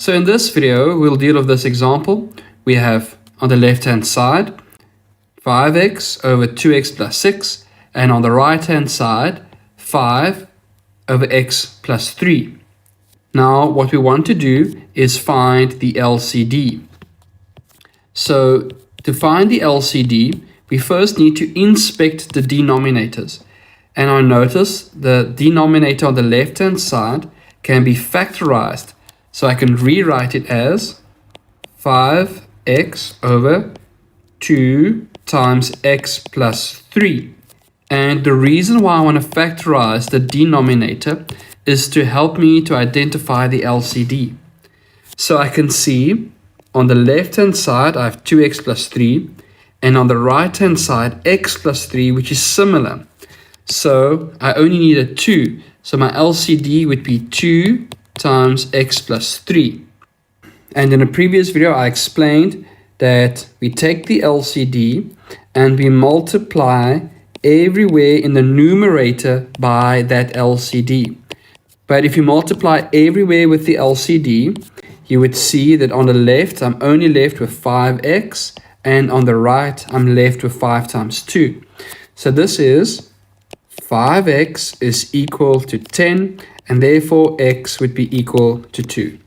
So in this video, we'll deal with this example. We have on the left-hand side, 5x over 2x plus 6, and on the right-hand side, 5 over x plus 3. Now, what we want to do is find the LCD. So, to find the LCD, we first need to inspect the denominators. And I notice the denominator on the left-hand side can be factorized. So I can rewrite it as 5x over 2 times x plus 3. And the reason why I want to factorize the denominator is to help me to identify the LCD. So I can see on the left-hand side, I have 2x plus 3. And on the right-hand side, x plus 3, which is similar. So I only need a 2. So my LCD would be 2 times x plus 3. And in a previous video, I explained that we take the LCD and we multiply everywhere in the numerator by that LCD. But if you multiply everywhere with the LCD, you would see that on the left, I'm only left with 5x, and on the right, I'm left with 5 times 2. So this is 5x is equal to 10, and therefore x would be equal to 2.